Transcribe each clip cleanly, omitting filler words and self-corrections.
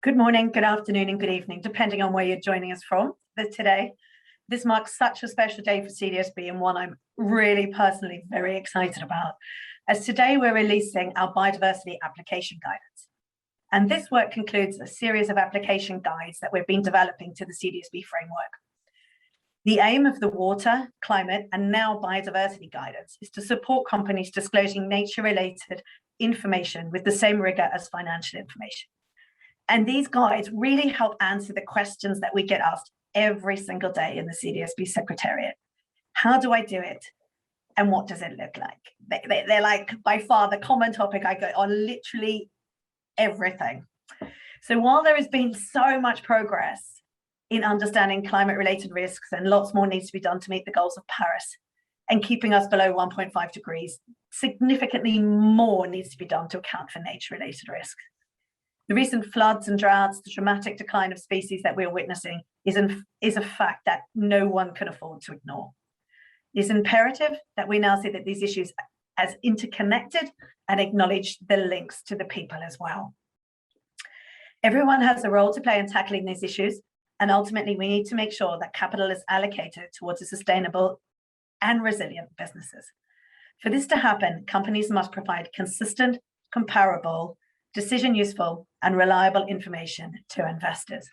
Good morning, good afternoon, and good evening, depending on where you're joining us from today. This marks such a special day for CDSB and one I'm really personally very excited about, as today we're releasing our biodiversity application guidance. And this work concludes a series of application guides that we've been developing to the CDSB framework. The aim of the water, climate, and now biodiversity guidance is to support companies disclosing nature-related information with the same rigor as financial information. And these guides really help answer the questions that we get asked every single day in the CDSB Secretariat. How do I do it? And what does it look like? They're like by far the common topic I get on literally everything. So while there has been so much progress in understanding climate-related risks and lots more needs to be done to meet the goals of Paris and keeping us below 1.5 degrees, significantly more needs to be done to account for nature-related risks. The recent floods and droughts, the dramatic decline of species that we're witnessing is a fact that no one can afford to ignore. It's imperative that we now see that these issues as interconnected and acknowledge the links to the people as well. Everyone has a role to play in tackling these issues, and ultimately we need to make sure that capital is allocated towards a sustainable and resilient businesses. For this to happen, companies must provide consistent, comparable, decision-useful and reliable information to investors.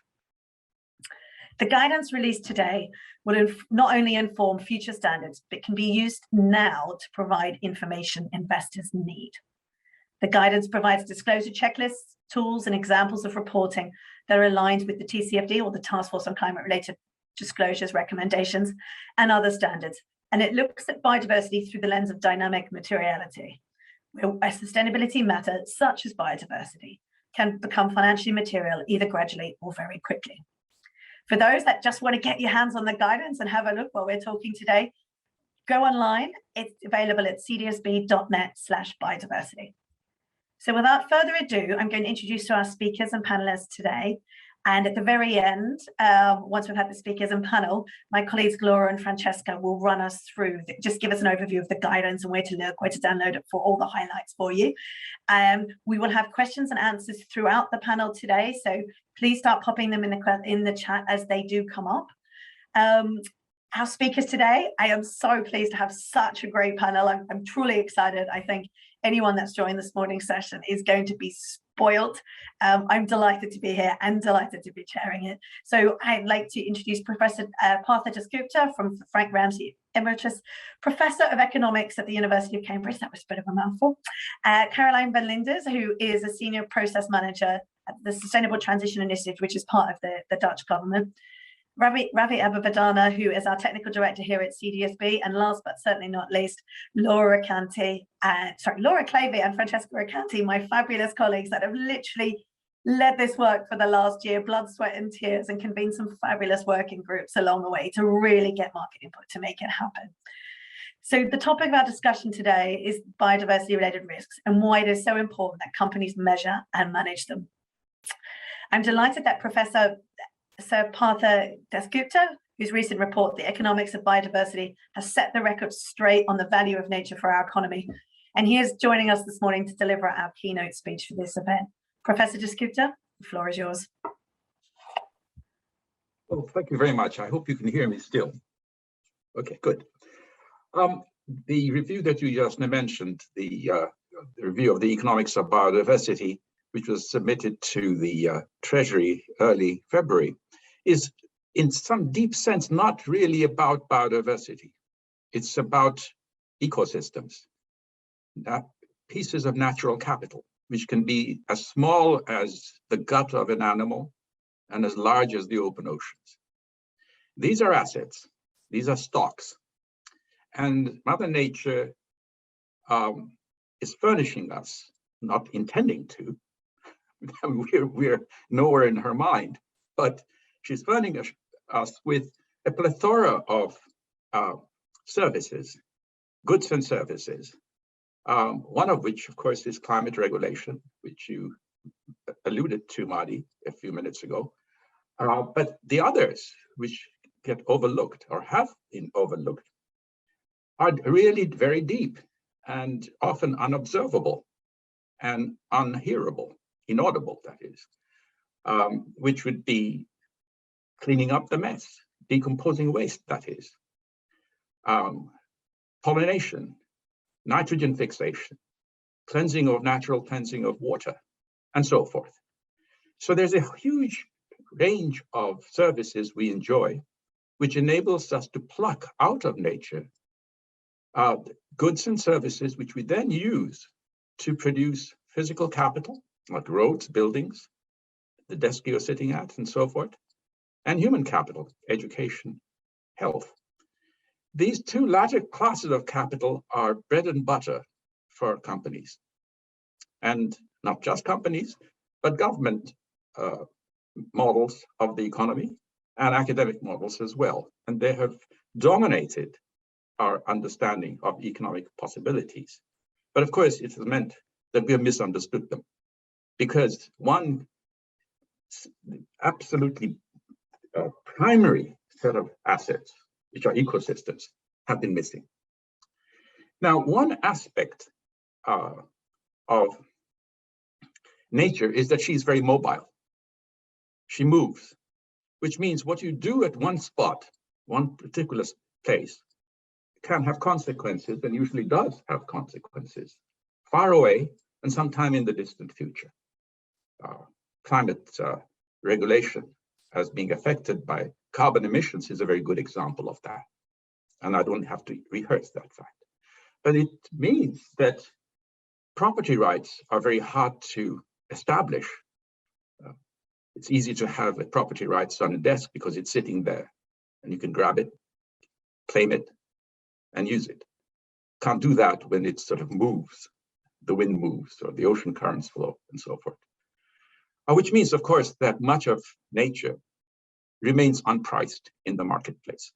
The guidance released today will not only inform future standards, but can be used now to provide information investors need. The guidance provides disclosure checklists, tools, and examples of reporting that are aligned with the TCFD, or the Task Force on Climate-Related Disclosures recommendations, and other standards. And it looks at biodiversity through the lens of dynamic materiality, where a sustainability matter such as biodiversity can become financially material either gradually or very quickly. For those that just want to get your hands on the guidance and have a look while we're talking today, go online. It's available at cdsb.net/biodiversity. So without further ado, I'm going to introduce to our speakers and panelists today. And at the very end, once we've had the speakers and panel, my colleagues Laura and Francesca will run us through, just give us an overview of the guidance and where to look, where to download it for all the highlights for you. We will have questions and answers throughout the panel today, so please start popping them in the chat as they do come up. Our speakers today, I am so pleased to have such a great panel. I'm truly excited. I think anyone that's joined this morning's session is going to be spoiled. I'm delighted to be here and delighted to be chairing it. So I'd like to introduce Professor Partha Dasgupta from Frank Ramsey, Emeritus Professor of Economics at the University of Cambridge. That was a bit of a mouthful. Caroline van Linders, who is a Senior Process Manager at the Sustainable Transition Initiative, which is part of the Dutch government. Ravi Ababadana, who is our Technical Director here at CDSB, and last but certainly not least, Laura Clavey and Francesca Recanti, my fabulous colleagues that have literally led this work for the last year, blood, sweat and tears, and convened some fabulous working groups along the way to really get market input to make it happen. So the topic of our discussion today is biodiversity-related risks and why it is so important that companies measure and manage them. I'm delighted that Professor Sir Partha Dasgupta, whose recent report, The Economics of Biodiversity, has set the record straight on the value of nature for our economy. And he is joining us this morning to deliver our keynote speech for this event. Professor Dasgupta, the floor is yours. Well, thank you very much. I hope you can hear me still. Okay, good. The review that you just mentioned, the review of the economics of biodiversity, which was submitted to the Treasury early February, is in some deep sense not really about biodiversity. It's about ecosystems, pieces of natural capital, which can be as small as the gut of an animal and as large as the open oceans. These are assets, these are stocks, and Mother Nature is furnishing us, not intending to. We're nowhere in her mind, but she's furnishing us with a plethora of services, goods and services, one of which, of course, is climate regulation, which you alluded to, Madi, a few minutes ago. But the others, which get overlooked or have been overlooked, are really very deep and often unobservable and unhearable, inaudible, that is. which would be cleaning up the mess, decomposing waste, that is, pollination, nitrogen fixation, cleansing of natural cleansing of water, and so forth. So there's a huge range of services we enjoy, which enables us to pluck out of nature goods and services which we then use to produce physical capital, like roads, buildings, the desk you're sitting at, and so forth, and human capital, education, health. These two latter classes of capital are bread and butter for companies. And not just companies, but government models of the economy and academic models as well. And they have dominated our understanding of economic possibilities. But of course, it has meant that we have misunderstood them, because one absolutely primary set of assets, which are ecosystems, have been missing. Now, one aspect of nature is that she's very mobile. She moves, which means what you do at one spot, one particular place, can have consequences, and usually does have consequences, far away and sometime in the distant future. Climate regulation as being affected by carbon emissions is a very good example of that. And I don't have to rehearse that fact. But it means that property rights are very hard to establish. It's easy to have a property rights on a desk because it's sitting there and you can grab it, claim it, and use it. Can't do that when it sort of moves, the wind moves or the ocean currents flow and so forth. Which means, of course, that much of nature remains unpriced in the marketplace,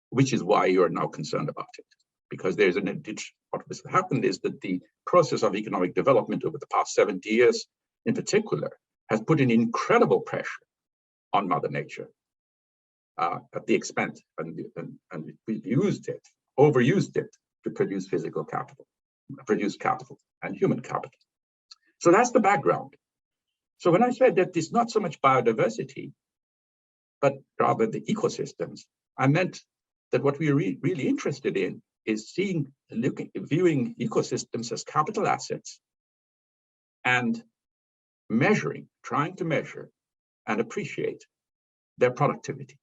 which is why you are now concerned about it. Because there's an addition. What has happened is that the process of economic development over the past 70 years, in particular, has put an incredible pressure on Mother Nature at the expense, and we've used it, overused it to produce physical capital, produce capital and human capital. So that's the background. So when I said that it's not so much biodiversity, but rather the ecosystems, I meant that what we're really interested in is viewing ecosystems as capital assets and trying to measure and appreciate their productivity.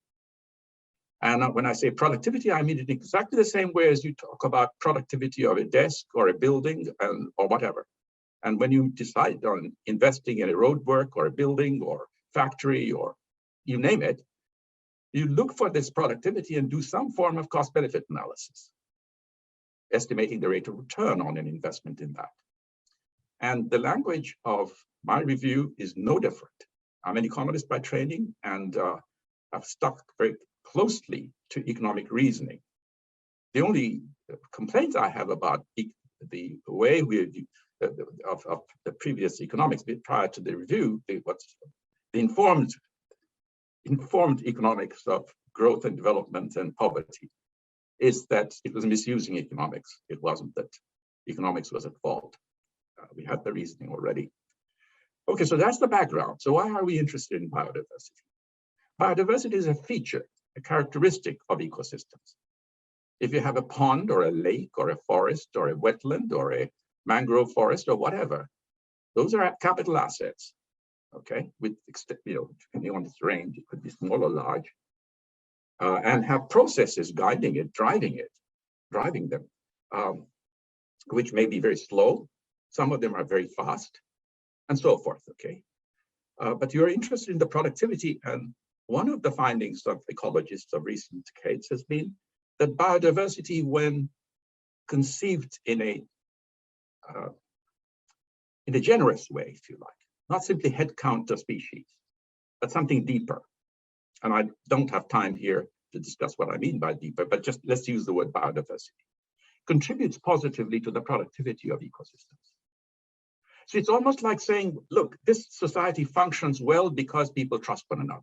And when I say productivity, I mean it exactly the same way as you talk about productivity of a desk or a building or whatever. And when you decide on investing in a roadwork or a building or factory or you name it, you look for this productivity and do some form of cost-benefit analysis, estimating the rate of return on an investment in that. And the language of my review is no different. I'm an economist by training, and I've stuck very closely to economic reasoning. The only complaint I have about the way of the previous economics prior to the review, the informed economics of growth and development and poverty, is that it was misusing economics. It wasn't that economics was at fault. We had the reasoning already. Okay, so that's the background. So why are we interested in biodiversity? Biodiversity is a feature, a characteristic of ecosystems. If you have a pond or a lake or a forest or a wetland or a mangrove forest or whatever, those are capital assets, okay? With, depending on its range, it could be small or large, and have processes guiding it, driving them, which may be very slow. Some of them are very fast, and so forth, okay? But you're interested in the productivity, and one of the findings of ecologists of recent decades has been that biodiversity, when conceived in a generous way, if you like, not simply head count of species, but something deeper. And I don't have time here to discuss what I mean by deeper, but just let's use the word biodiversity, contributes positively to the productivity of ecosystems. So it's almost like saying, look, this society functions well because people trust one another.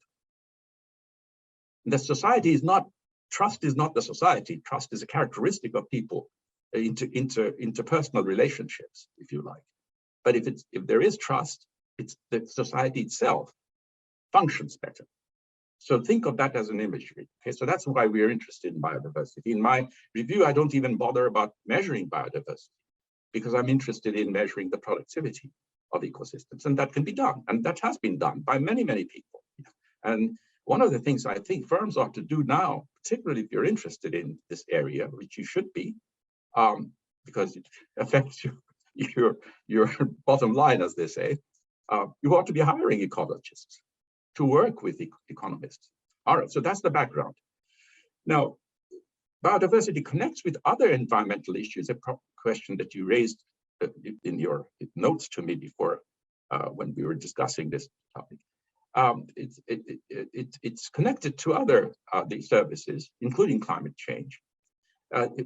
The society is not, trust is not the society, trust is a characteristic of people, interpersonal relationships, if you like. But if there is trust, the society itself functions better. So think of that as an imagery. Okay, so that's why we're interested in biodiversity. In my review, I don't even bother about measuring biodiversity because I'm interested in measuring the productivity of ecosystems, and that can be done, and that has been done by many, many people. And one of the things I think firms ought to do now, particularly if you're interested in this area, which you should be, because it affects your bottom line, as they say, you ought to be hiring ecologists to work with economists. All right, so that's the background. Now, biodiversity connects with other environmental issues, a question that you raised in your notes to me before when we were discussing this topic. It's connected to other these services, including climate change,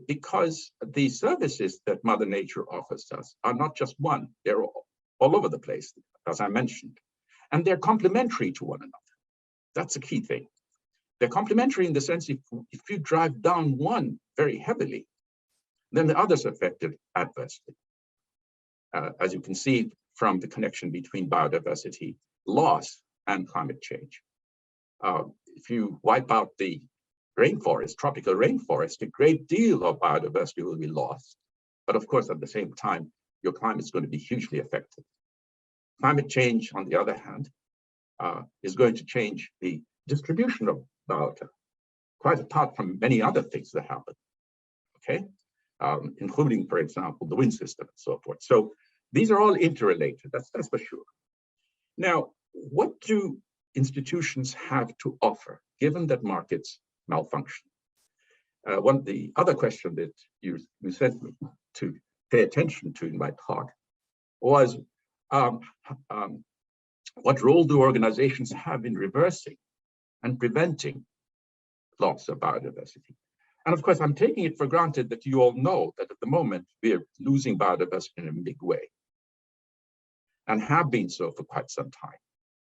because the services that Mother Nature offers us are not just one, they're all over the place, as I mentioned, and they're complementary to one another. That's a key thing. They're complementary in the sense if you drive down one very heavily, then the others are affected adversely. As you can see from the connection between biodiversity loss and climate change. If you wipe out the rainforest, tropical rainforest, a great deal of biodiversity will be lost. But of course, at the same time, your climate is going to be hugely affected. Climate change, on the other hand, is going to change the distribution of biota, quite apart from many other things that happen, okay? Including, for example, the wind system and so forth. So these are all interrelated, that's for sure. Now, what do institutions have to offer, given that markets malfunction? The other question that you sent me to pay attention to in my talk was, what role do organizations have in reversing and preventing loss of biodiversity? And of course, I'm taking it for granted that you all know that at the moment, we're losing biodiversity in a big way and have been so for quite some time.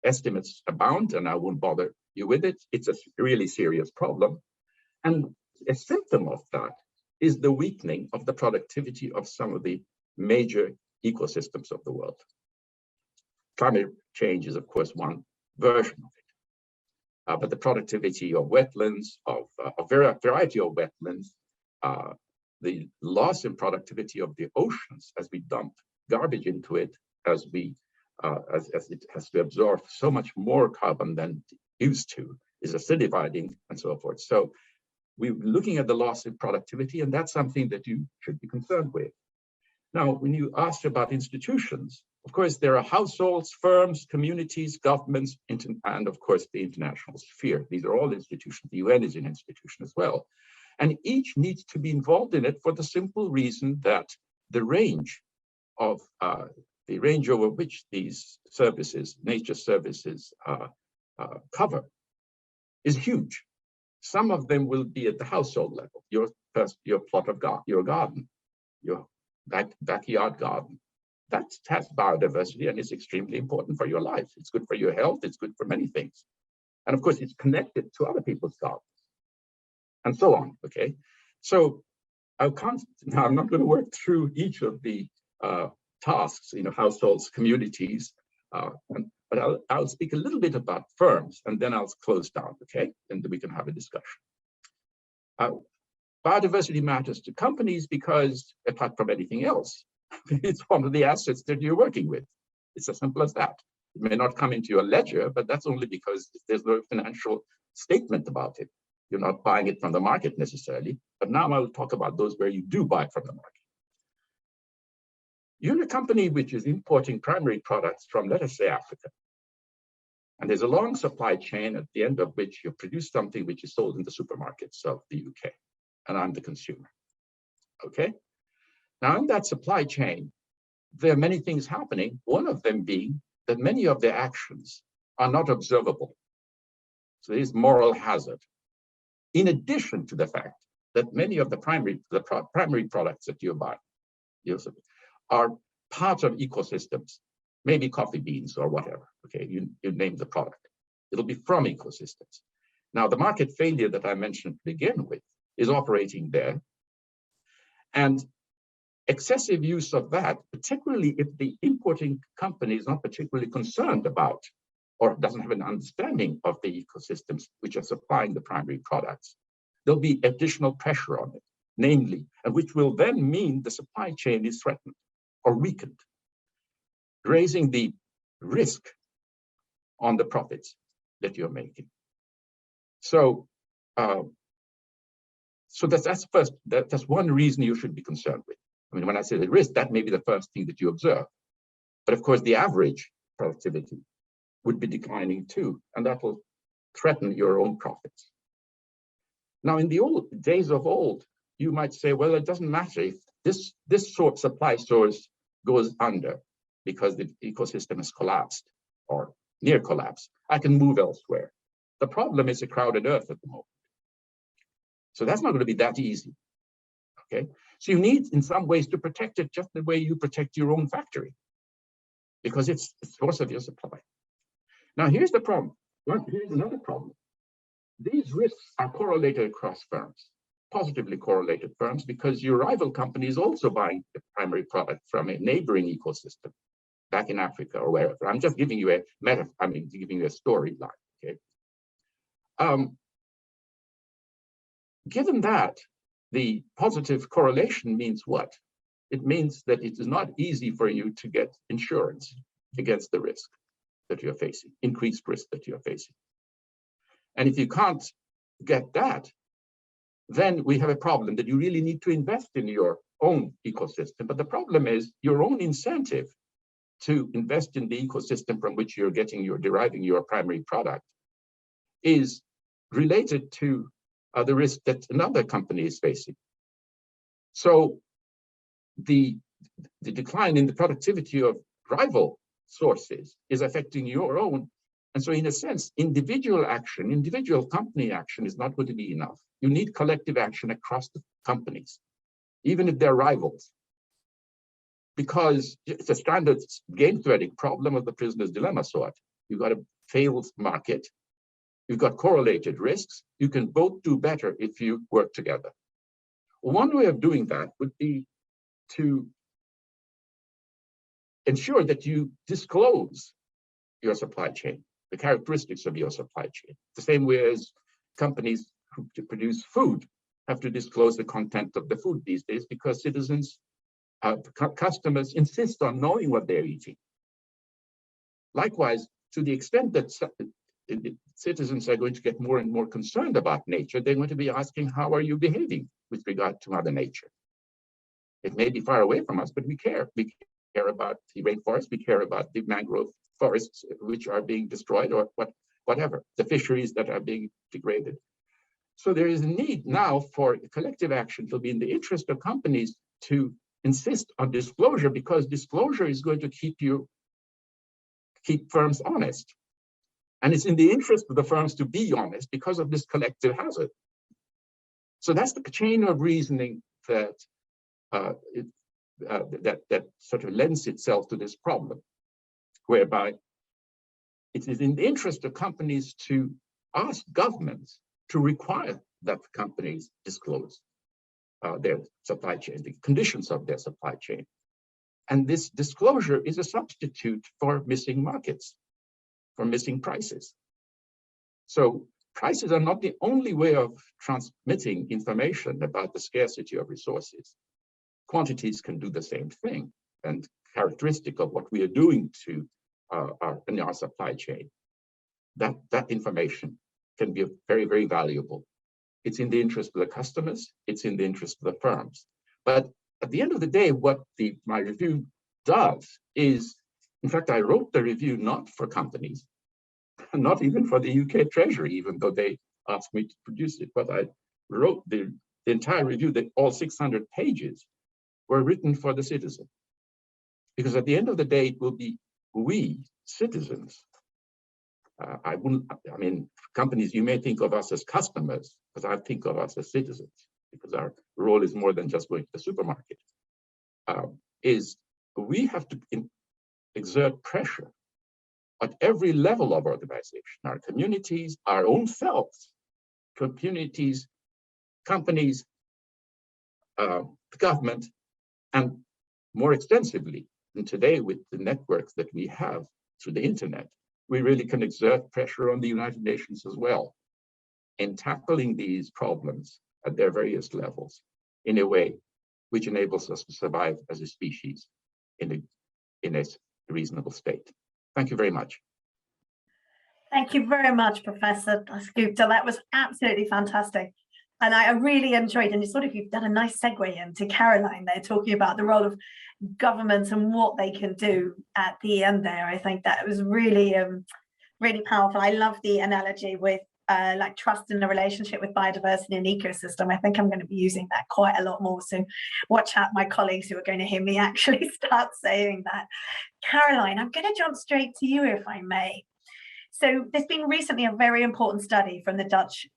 Estimates abound, and I won't bother you with it. It's a really serious problem. And a symptom of that is the weakening of the productivity of some of the major ecosystems of the world. Climate change is, of course, one version of it. But the productivity of wetlands, of a variety of wetlands, the loss in productivity of the oceans as we dump garbage into it, as it has to absorb so much more carbon than it used to, is acidifying and so forth. So we're looking at the loss in productivity, and that's something that you should be concerned with. Now, when you asked about institutions, of course, there are households, firms, communities, governments, and of course, the international sphere. These are all institutions. The UN is an institution as well. And each needs to be involved in it for the simple reason that the range over which these services, nature services, cover is huge. Some of them will be at the household level, your plot of your garden, your backyard garden. That has biodiversity and is extremely important for your life. It's good for your health, it's good for many things. And of course, it's connected to other people's gardens and so on, okay? So I'm not going to work through each of the tasks, households, communities, but I'll speak a little bit about firms and then I'll close down, okay? And then we can have a discussion. Biodiversity matters to companies because, apart from anything else, it's one of the assets that you're working with. It's as simple as that. It may not come into your ledger, but that's only because there's no financial statement about it. You're not buying it from the market necessarily, but now I will talk about those where you do buy from the market. You're a company which is importing primary products from, let us say, Africa. And there's a long supply chain at the end of which you produce something which is sold in the supermarkets of the UK. And I'm the consumer, okay? Now in that supply chain, there are many things happening. One of them being that many of their actions are not observable. So there's moral hazard. In addition to the fact that many of the primary products that you buy are part of ecosystems, maybe coffee beans or whatever, okay, you name the product. It'll be from ecosystems. Now the market failure that I mentioned to begin with is operating there. And excessive use of that, particularly if the importing company is not particularly concerned about or doesn't have an understanding of the ecosystems which are supplying the primary products, there'll be additional pressure on it, namely, and which will then mean the supply chain is threatened or weakened, raising the risk on the profits that you're making. So, that's one reason you should be concerned with. I mean, when I say the risk, that may be the first thing that you observe. But of course, the average productivity would be declining too, and that will threaten your own profits. Now, in the old days of old, you might say, well, it doesn't matter if this sort of supply source goes under because the ecosystem has collapsed or near collapse. I can move elsewhere. The problem is a crowded earth at the moment. So that's not going to be that easy. Okay, so you need in some ways to protect it just the way you protect your own factory, because it's the source of your supply. Now, here's the problem. Well, here's another problem. These risks are correlated across firms, positively correlated firms, because your rival company is also buying the primary product from a neighboring ecosystem back in Africa or wherever. I'm just giving you a metaphor, I mean, giving you a storyline, okay? Given that, the positive correlation means what? It means that it is not easy for you to get insurance against the risk that you're facing, increased risk that you're facing. And if you can't get that, then we have a problem that you really need to invest in your own ecosystem. But the problem is your own incentive to invest in the ecosystem from which you're deriving your primary product is related to the risk that another company is facing. So the decline in the productivity of rival sources is affecting your own. And so in a sense, individual action, individual company action is not going to be enough. You need collective action across the companies, even if they're rivals. Because it's a standard game theoretic problem of the prisoner's dilemma sort. You've got a failed market. You've got correlated risks. You can both do better if you work together. One way of doing that would be to ensure that you disclose your supply chain, the characteristics of your supply chain. The same way as companies who produce food have to disclose the content of the food these days, because citizens, customers insist on knowing what they're eating. Likewise, to the extent that citizens are going to get more and more concerned about nature, they're going to be asking, how are you behaving with regard to Mother Nature? It may be far away from us, but we care. We care about the rainforest, we care about the mangrove forests which are being destroyed, or whatever, the fisheries that are being degraded. So there is a need now for collective action to be in the interest of companies to insist on disclosure, because disclosure is going to keep firms honest. And it's in the interest of the firms to be honest because of this collective hazard. So that's the chain of reasoning that that sort of lends itself to this problem, whereby it is in the interest of companies to ask governments to require that companies disclose their supply chain, the conditions of their supply chain. And this disclosure is a substitute for missing markets, for missing prices. So prices are not the only way of transmitting information about the scarcity of resources. Quantities can do the same thing, and characteristic of what we are doing to in our supply chain. That information can be very, very valuable. It's in the interest of the customers, it's in the interest of the firms. But at the end of the day, what my review does is, in fact, I wrote the review not for companies, not even for the UK Treasury, even though they asked me to produce it, but I wrote the entire review, that all 600 pages were written for the citizen. Because at the end of the day, it will be we, citizens. I mean, companies, you may think of us as customers, but I think of us as citizens, because our role is more than just going to the supermarket. We have to exert pressure at every level of organization, our communities, our own selves, communities, companies, the government, And more extensively, and today with the networks that we have through the internet, we really can exert pressure on the United Nations as well in tackling these problems at their various levels in a way which enables us to survive as a species in a reasonable state. Thank you very much. Thank you very much, Professor Dasgupta. That was absolutely fantastic. And I really enjoyed, and you've done a nice segue into Caroline there, talking about the role of governments and what they can do at the end there. I think that was really, really powerful. I love the analogy with like trust in the relationship with biodiversity and ecosystem. I think I'm going to be using that quite a lot more. So watch out, my colleagues who are going to hear me actually start saying that. Caroline, I'm going to jump straight to you if I may. So there's been recently a very important study from the Dutch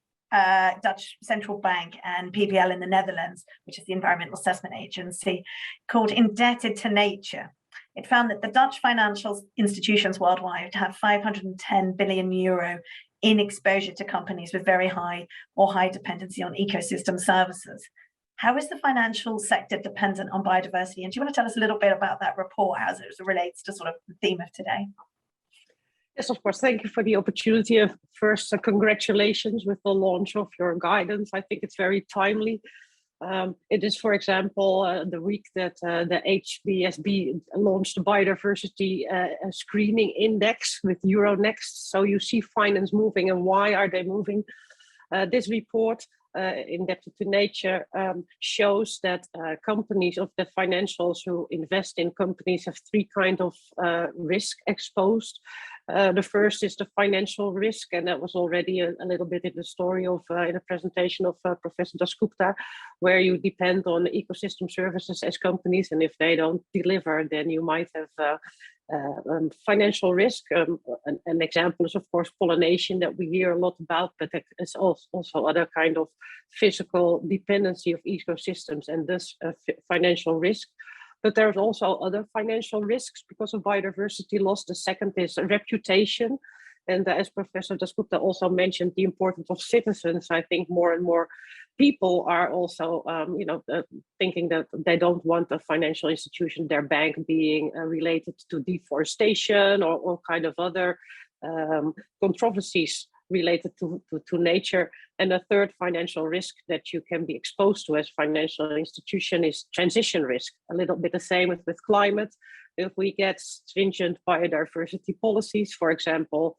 Central Bank and PBL in the Netherlands, which is the Environmental Assessment Agency, called Indebted to Nature. It found that the Dutch financial institutions worldwide have 510 billion euro in exposure to companies with very high or high dependency on ecosystem services. How is the financial sector dependent on biodiversity? And do you want to tell us a little bit about that report, how it relates to sort of the theme of today? Yes, of course. Thank you for the opportunity. First, congratulations with the launch of your guidance. I think it's very timely. It is, for example, the week that the HBSB launched the biodiversity screening index with Euronext. So you see finance moving, and why are they moving? This report, Indebted to Nature, shows that companies of the financials who invest in companies have three kinds of risk exposed. The first is the financial risk, and that was already a little bit in the story of in a presentation of Professor Dasgupta, where you depend on ecosystem services as companies, and if they don't deliver, then you might have financial risk. An example is, of course, pollination that we hear a lot about, but there's also other kind of physical dependency of ecosystems and thus financial risk. But there's also other financial risks because of biodiversity loss. The second is reputation. And as Professor Dasgupta also mentioned, the importance of citizens. I think more and more people are also, thinking that they don't want a financial institution, their bank, being related to deforestation or all kind of other controversies related to nature. And the third financial risk that you can be exposed to as financial institution is transition risk. A little bit the same with climate. If we get stringent biodiversity policies, for example,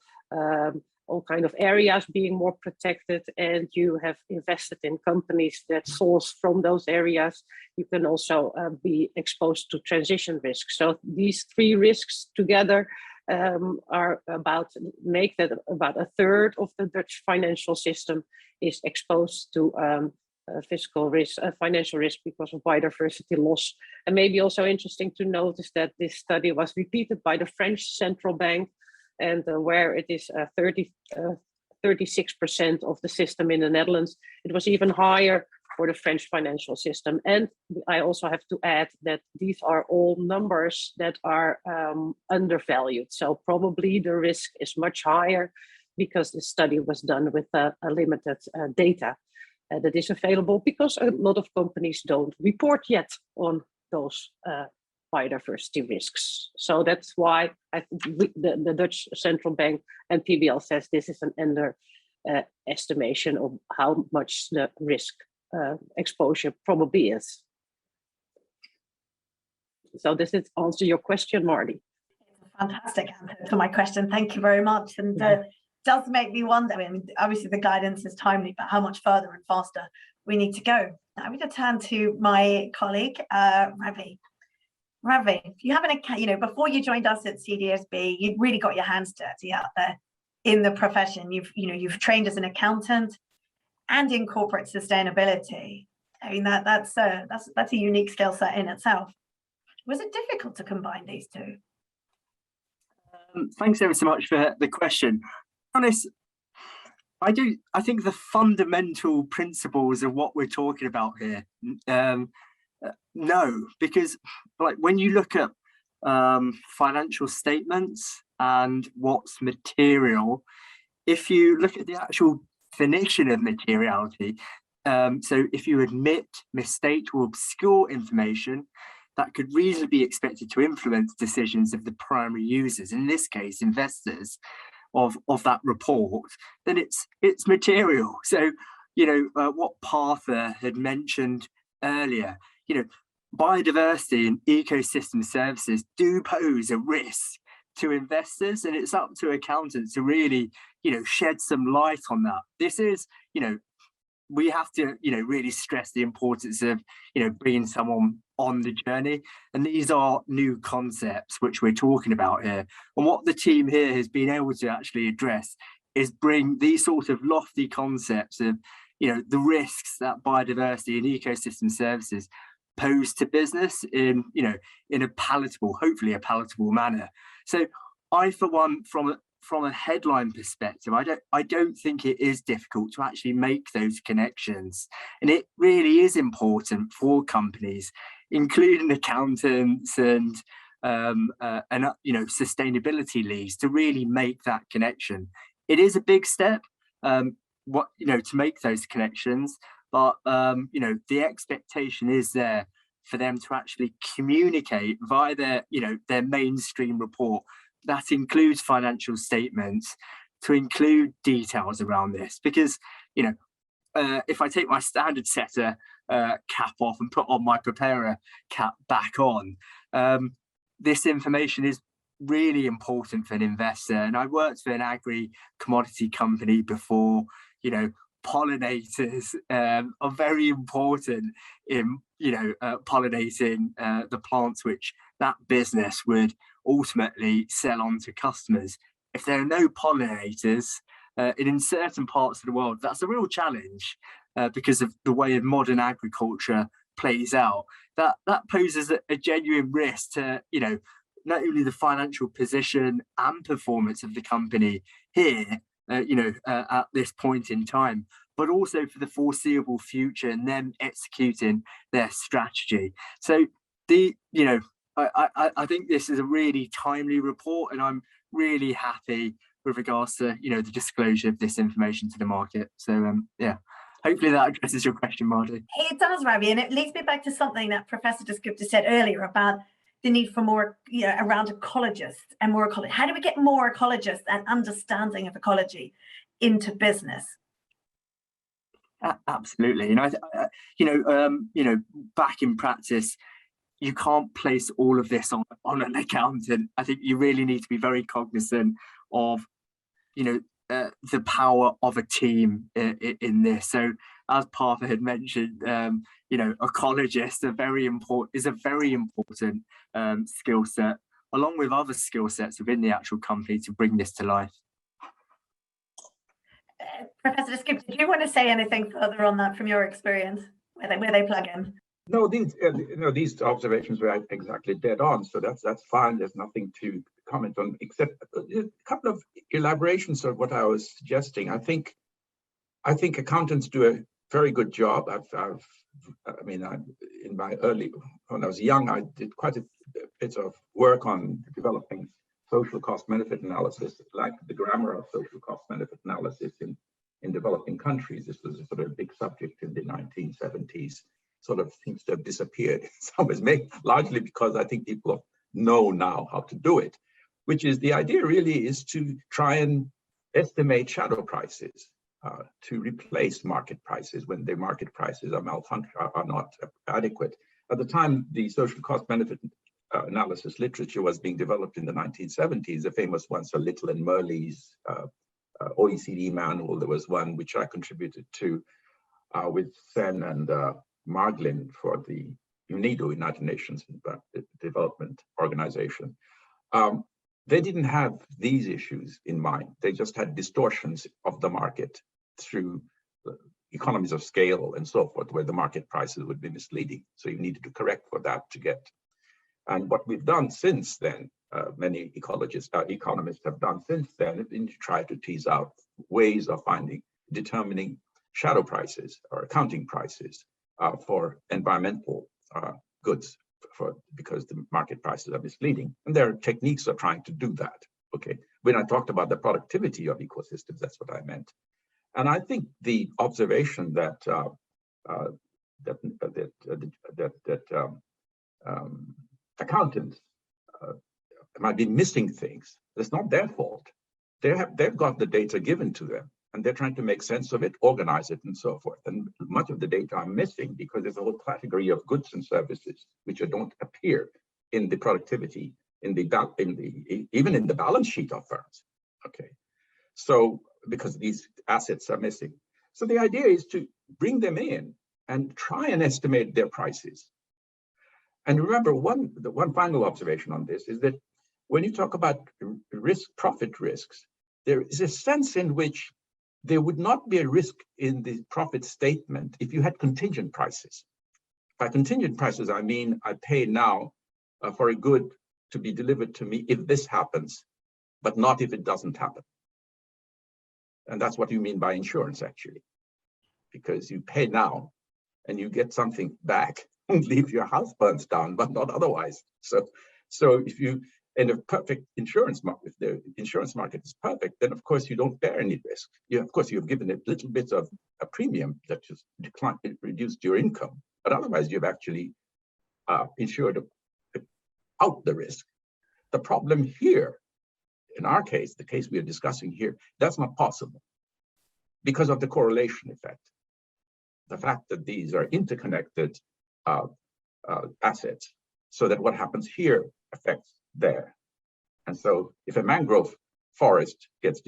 all kind of areas being more protected, and you have invested in companies that source from those areas, you can also be exposed to transition risk. So these three risks together are make that about a third of the Dutch financial system is exposed to fiscal risk, financial risk because of biodiversity loss. And maybe also interesting to notice that this study was repeated by the French Central Bank, and where it is 36% of the system in the Netherlands. It was even higher for the French financial system. And I also have to add that these are all numbers that are undervalued. So probably the risk is much higher because the study was done with a limited data that is available, because a lot of companies don't report yet on those biodiversity risks. So that's why the Dutch Central Bank and PBL says this is an underestimation of how much the risk exposure probably is. So does it answer your question, Marty? Fantastic answer to my question. Thank you very much. And does make me wonder, I mean, obviously the guidance is timely, but how much further and faster we need to go. Now I'm going to turn to my colleague, Ravi. Ravi, you have before you joined us at CDSB, you really got your hands dirty out there in the profession. You've trained as an accountant and in corporate sustainability. I mean, that's a unique skill set in itself. Was it difficult to combine these two? Thanks ever so much for the question. Honest, I think the fundamental principles of what we're talking about here, no, because like when you look at financial statements and what's material, if you look at the actual definition of materiality, so if you admit, misstate or obscure information, that could reasonably be expected to influence decisions of the primary users, in this case, investors of that report, then it's material. So, what Partha had mentioned earlier, biodiversity and ecosystem services do pose a risk to investors, and it's up to accountants to really, shed some light on that. This is, we have to, really stress the importance of, bringing someone on the journey. And these are new concepts which we're talking about here. And what the team here has been able to actually address is bring these sort of lofty concepts of, the risks that biodiversity and ecosystem services pose to business in, in a palatable, hopefully a palatable manner. So I, for one, from a headline perspective, I don't think it is difficult to actually make those connections. And it really is important for companies, including accountants and sustainability leads, to really make that connection. It is a big step, to make those connections, but the expectation is there for them to actually communicate via their mainstream report that includes financial statements, to include details around this. Because if I take my standard setter cap off and put on my preparer cap back on, this information is really important for an investor. And I worked for an agri commodity company before. Pollinators are very important in pollinating the plants which that business would ultimately sell on to customers. If there are no pollinators in certain parts of the world, that's a real challenge because of the way modern agriculture plays out. That poses a genuine risk to not only the financial position and performance of the company here, at this point in time, but also for the foreseeable future and them executing their strategy. So I think this is a really timely report, and I'm really happy with regards to the disclosure of this information to the market. So hopefully that addresses your question, Marty. It does, Ravi, and it leads me back to something that Professor Descriptor said earlier about the need for more, around ecologists and more ecology. How do we get more ecologists and understanding of ecology into business? Absolutely, and back in practice, you can't place all of this on an accountant. I think you really need to be very cognizant of, the power of a team in this. So, as Partha had mentioned, ecologists is a very important skill set, along with other skill sets within the actual company, to bring this to life. Professor Descriptor, do you want to say anything further on that from your experience, where they plug in? No, these observations were exactly dead on, so that's fine. There's nothing to comment on, except a couple of elaborations of what I was suggesting. I think accountants do a very good job. when I was young, I did quite a bit of work on developing social cost benefit analysis, like the grammar of social cost benefit analysis in developing countries. This was a sort of big subject in the 1970s. Sort of seems to have disappeared in some ways, largely because I think people know now how to do it, which is the idea really is to try and estimate shadow prices to replace market prices when the market prices are not adequate. At the time, the social cost benefit analysis literature was being developed in the 1970s. The famous one, Sir Little and Murley's OECD manual. There was one which I contributed to with Sen and Marglin for the UNIDO, United Nations Development Organization. They didn't have these issues in mind. They just had distortions of the market through economies of scale and so forth, where the market prices would be misleading. So you needed to correct for that to get. And what we've done since then, many economists have done since then, is to try to tease out ways of determining shadow prices or accounting prices for environmental goods, because the market prices are misleading. And there are techniques of trying to do that. Okay, when I talked about the productivity of ecosystems, that's what I meant. And I think the observation that accountants might be missing things. It's not their fault. They've got the data given to them, and they're trying to make sense of it, organize it, and so forth. And much of the data are missing because there's a whole category of goods and services which don't appear in the productivity, even in the balance sheet of firms. Okay, so because these assets are missing, so the idea is to bring them in and try and estimate their prices. And remember, the one final observation on this is that when you talk about profit risks, there is a sense in which there would not be a risk in the profit statement if you had contingent prices. By contingent prices, I mean I pay now for a good to be delivered to me if this happens, but not if it doesn't happen. And that's what you mean by insurance, actually, because you pay now and you get something back only if your house burns down, but not otherwise. So if you, in a perfect insurance market, if the insurance market is perfect, then of course you don't bear any risk. Of course, you've given a little bit of a premium that just reduced your income, but otherwise you've actually insured out the risk. The problem here, in our case, the case we are discussing here, that's not possible because of the correlation effect. The fact that these are interconnected assets, so that what happens here affects there. And so if a mangrove forest gets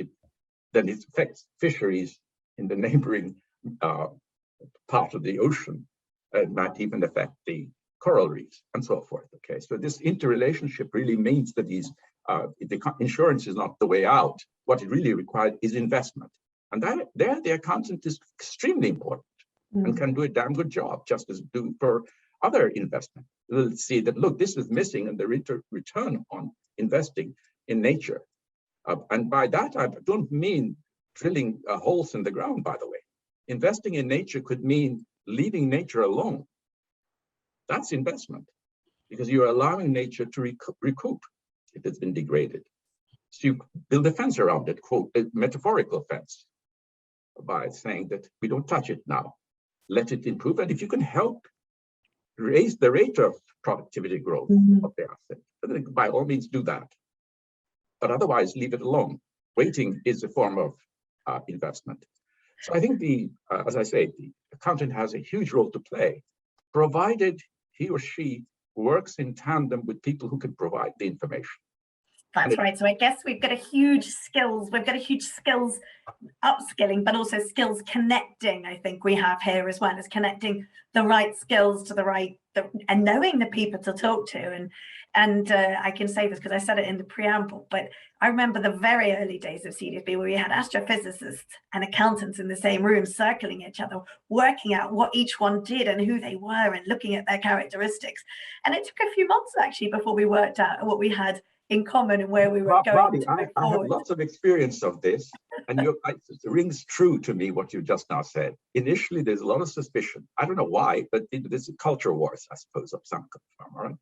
then it affects fisheries in the neighboring part of the ocean. It might even affect the coral reefs and so forth. Okay, so this interrelationship really means that the insurance is not the way out. What it really required is investment. And there the accountant is extremely important and can do a damn good job, just as do for other investment. We'll see that, look, this is missing in the return on investing in nature. And by that, I don't mean drilling holes in the ground, by the way. Investing in nature could mean leaving nature alone. That's investment, because you're allowing nature to recoup if it's been degraded. So you build a fence around it, quote, a metaphorical fence, by saying that we don't touch it now, let it improve. And if you can help raise the rate of productivity growth of the asset, then by all means do that. But otherwise, leave it alone. Waiting is a form of investment. So I think as I say, the accountant has a huge role to play, provided he or she works in tandem with people who can provide the information. That's right. So I guess we've got a huge skills upskilling, but also skills connecting. I think we have here as well as connecting the right skills to the right, and knowing the people to talk to. And I can say this because I said it in the preamble, but I remember the very early days of CDSB where we had astrophysicists and accountants in the same room circling each other, working out what each one did and who they were and looking at their characteristics. And it took a few months actually before we worked out what we had in common and where we were going. I have lots of experience of this, and it rings true to me what you just now said. Initially, there's a lot of suspicion. I don't know why, but there's a culture wars, I suppose, of some form, all right?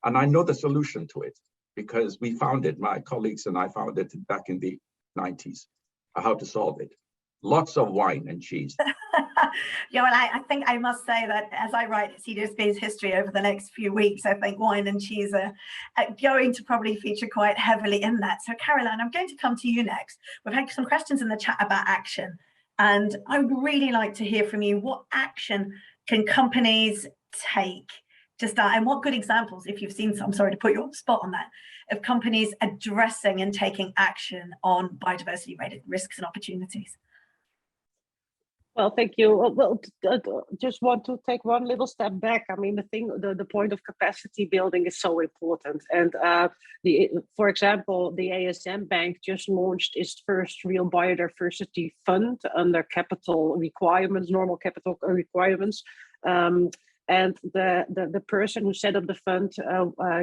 And I know the solution to it because we found it, my colleagues and I found it back in the 90s, how to solve it. Lots of wine and cheese. Yeah, well, I think I must say that as I write CDSB's history over the next few weeks, I think wine and cheese are going to probably feature quite heavily in that. So Caroline, I'm going to come to you next. We've had some questions in the chat about action, and I would really like to hear from you. What action can companies take to start, and what good examples, if you've seen some, I'm sorry to put you on the spot on that, of companies addressing and taking action on biodiversity-related risks and opportunities? Well, thank you. Well, just want to take one little step back. I mean, the point of capacity building is so important. And for example, the ASM Bank just launched its first real biodiversity fund under capital requirements, normal capital requirements. And the person who set up the fund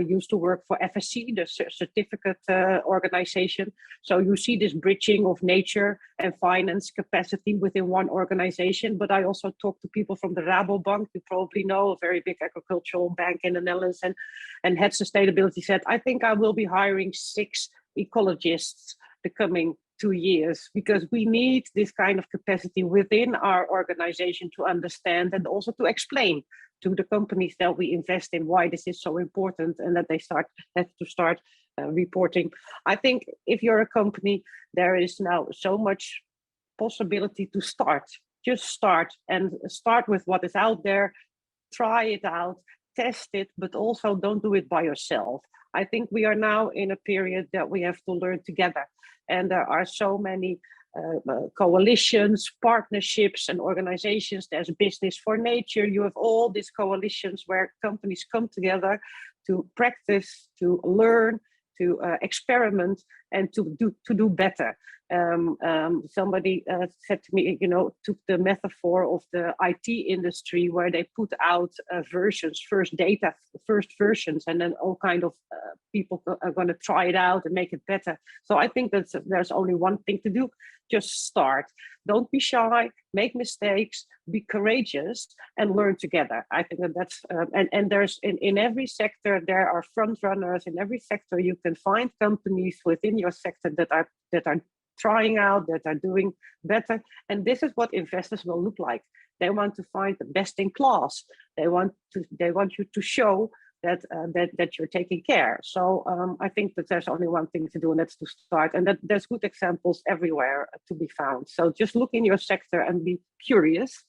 used to work for FSC, the certificate organization. So you see this bridging of nature and finance capacity within one organization. But I also talked to people from the Rabobank, you probably know, a very big agricultural bank in the Netherlands, and head sustainability said, I think I will be hiring 6 ecologists the coming 2 years, because we need this kind of capacity within our organization to understand and also to explain to the companies that we invest in why this is so important, and that they have to start reporting. I think if you're a company, there is now so much possibility to just start with what is out there, try it out, test it, but also don't do it by yourself. I think we are now in a period that we have to learn together, and there are so many coalitions, partnerships, and organizations. There's Business for Nature. You have all these coalitions where companies come together to practice, to learn, to experiment, and to do better. Somebody said to me, took the metaphor of the IT industry where they put out versions, first versions, and then all kind of people are going to try it out and make it better. So I think that there's only one thing to do: just start. Don't be shy, make mistakes, be courageous, and learn together. I think that's and there's in every sector there are front runners. In every sector you can find companies within your sector that are trying out, that are doing better. And this is what investors will look like. They want to find the best in class. They want you to show that you're taking care. So I think that there's only one thing to do, and that's to start. And that there's good examples everywhere to be found. So just look in your sector and be curious.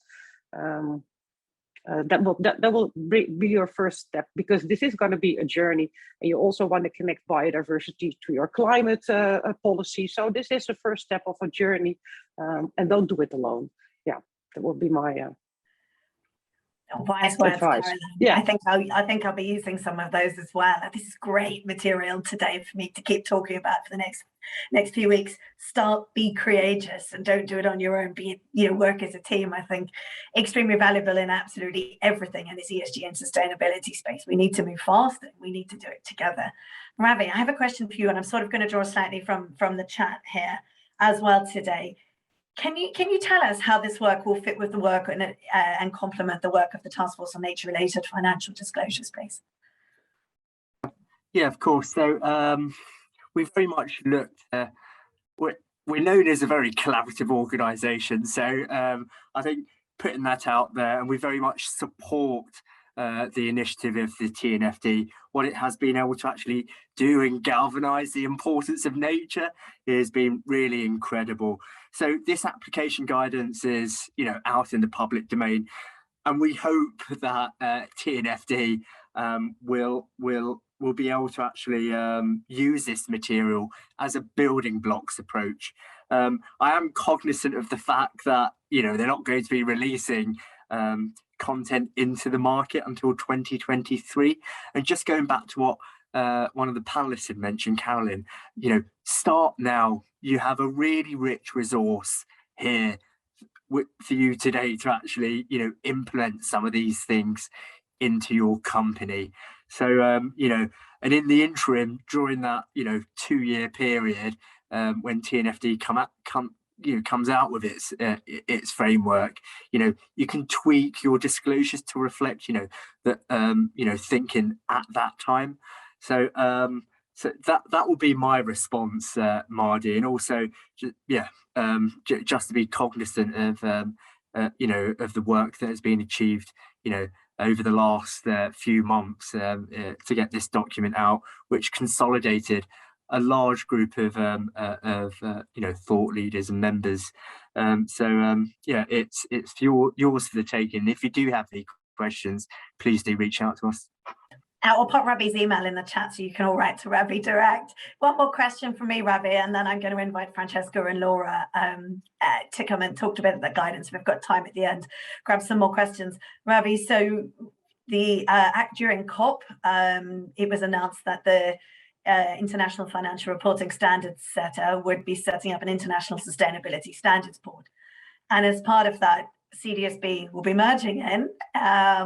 That will be your first step, because this is going to be a journey, and you also want to connect biodiversity to your climate policy. So this is the first step of a journey, and don't do it alone. Yeah, that will be my wise words, advice. Caroline. Yeah, I think I'll be using some of those as well. This is great material today for me to keep talking about for the next few weeks. Be courageous, and don't do it on your own. Work as a team. I think extremely valuable in absolutely everything in this ESG and sustainability space. We need to move fast, and we need to do it together. Ravi, I have a question for you, and I'm sort of going to draw slightly from the chat here as well today. Can you tell us how this work will fit with the work and complement the work of the Task Force on Nature-related Financial Disclosures, please? Yeah, of course. So we've very much looked. We're known as a very collaborative organisation, so I think putting that out there, and we very much support the initiative of the TNFD. What it has been able to actually do and galvanise the importance of nature has been really incredible. So this application guidance is, out in the public domain, and we hope that TNFD will be able to actually use this material as a building blocks approach. I am cognizant of the fact that they're not going to be releasing content into the market until 2023. And just going back to what one of the panelists had mentioned, Carolyn, start now. You have a really rich resource here for you today to actually implement some of these things into your company. So and in the interim, during that 2-year period, when TNFD comes out with its framework, you can tweak your disclosures to reflect that thinking at that time. So so that will be my response, Mardi, and also just to be cognizant of of the work that has been achieved over the last few months to get this document out, which consolidated a large group of thought leaders and members. It's yours for the taking. If you do have any questions, please do reach out to us. I'll put Ravi's email in the chat so you can all write to Ravi direct. One more question from me, Ravi, and then I'm going to invite Francesca and Laura to come and talk a bit about guidance. We've got time at the end. Grab some more questions. Ravi, so the during COP, it was announced that the International Financial Reporting Standards Setter would be setting up an International Sustainability Standards Board. And as part of that, CDSB will be merging in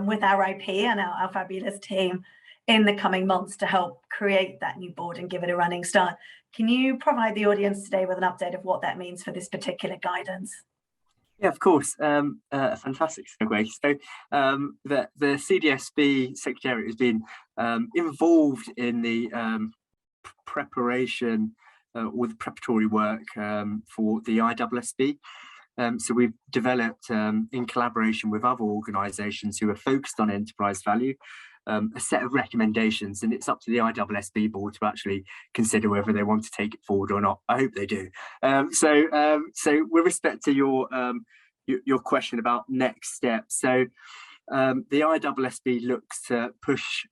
with our IP and our fabulous team in the coming months to help create that new board and give it a running start. Can you provide the audience today with an update of what that means for this particular guidance? Yeah, of course. Fantastic segue. So the CDSB Secretariat has been involved in the preparation or the preparatory work for the ISSB. So we've developed, in collaboration with other organisations who are focused on enterprise value, a set of recommendations, and it's up to the ISSB board to actually consider whether they want to take it forward or not. I hope they do. So with respect to your question about next steps, so the ISSB looks to push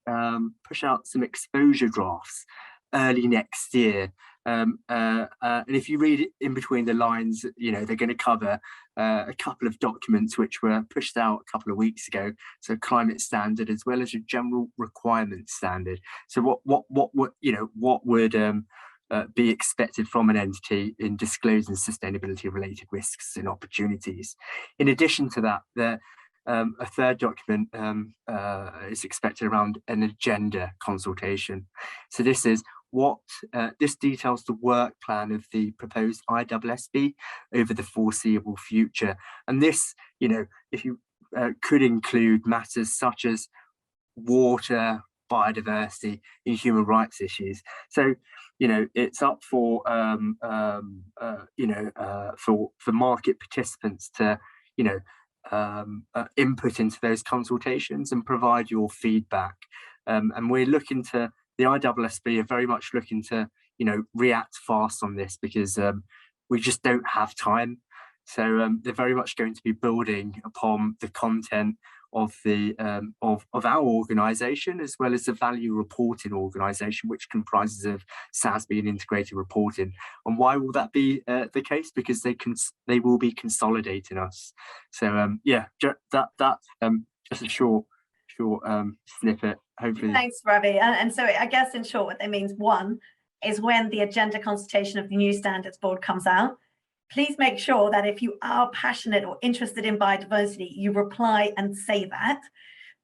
out some exposure drafts early next year. And if you read it in between the lines, you know, they're going to cover a couple of documents which were pushed out a couple of weeks ago. So climate standard as well as a general requirement standard. So what would be expected from an entity in disclosing sustainability related risks and opportunities. In addition to that, a third document is expected around an agenda consultation. So this is this details the work plan of the proposed ISSB over the foreseeable future. And this, you know, if you could include matters such as water, biodiversity, and human rights issues. So, you know, it's up for for market participants to, you know, input into those consultations and provide your feedback. And we're looking to, the ISSB are very much looking to, you know, react fast on this because we just don't have time. So they're very much going to be building upon the content of the of our organisation, as well as the value reporting organisation, which comprises of SASB and integrated reporting. And why will that be the case? Because they will be consolidating us. So yeah, that's just a short snippet. Hopefully. Thanks, Ravi. And so I guess in short, what that means, one, is when the agenda consultation of the new standards board comes out, please make sure that if you are passionate or interested in biodiversity, you reply and say that.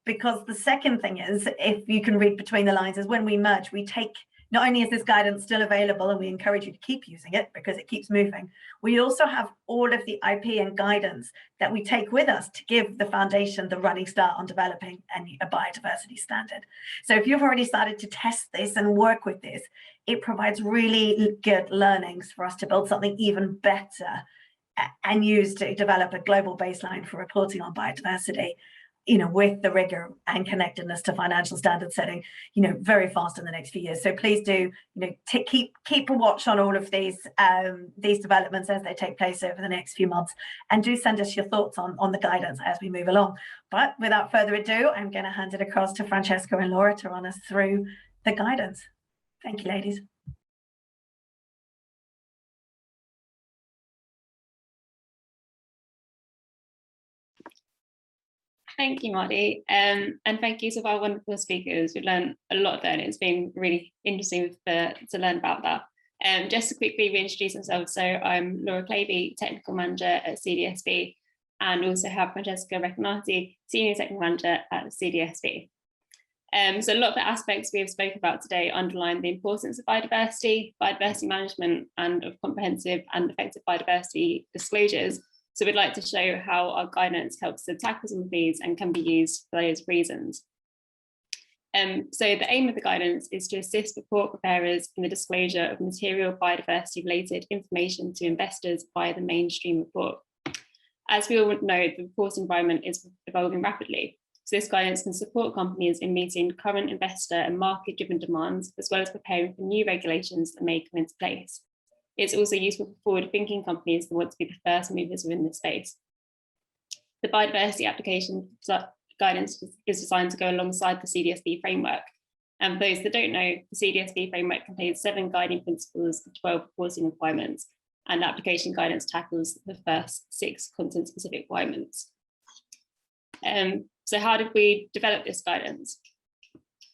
Because the second thing is, if you can read between the lines, is when we merge, we take, not only is this guidance still available and we encourage you to keep using it because it keeps moving, we also have all of the IP and guidance that we take with us to give the foundation the running start on developing a biodiversity standard. So if you've already started to test this and work with this, it provides really good learnings for us to build something even better and use to develop a global baseline for reporting on biodiversity, you know, with the rigor and connectedness to financial standard setting, you know, very fast in the next few years. So please do, you know, keep a watch on all of these developments as they take place over the next few months, and do send us your thoughts on the guidance as we move along. But without further ado, I'm going to hand it across to Francesca and Laura to run us through the guidance. Thank you, ladies. Thank you, Marty, and thank you to our wonderful speakers. We've learned a lot there, and it's been really interesting to learn about that. Just to quickly reintroduce myself, so I'm Laura Clavey, Technical Manager at CDSB, and also have Francesca Recanati, Senior Technical Manager at CDSB. So a lot of the aspects we have spoken about today underline the importance of biodiversity management, and of comprehensive and effective biodiversity disclosures. So we'd like to show how our guidance helps to tackle some of these and can be used for those reasons. So the aim of the guidance is to assist report preparers in the disclosure of material biodiversity related information to investors via the mainstream report. As we all know, the report environment is evolving rapidly. So this guidance can support companies in meeting current investor and market-driven demands, as well as preparing for new regulations that may come into place. It's also useful for forward-thinking companies that want to be the first movers within this space. The biodiversity application guidance is designed to go alongside the CDSB framework. And for those that don't know, the CDSB framework contains 7 guiding principles and 12 reporting requirements, and the application guidance tackles the first 6 content-specific requirements. So how did we develop this guidance?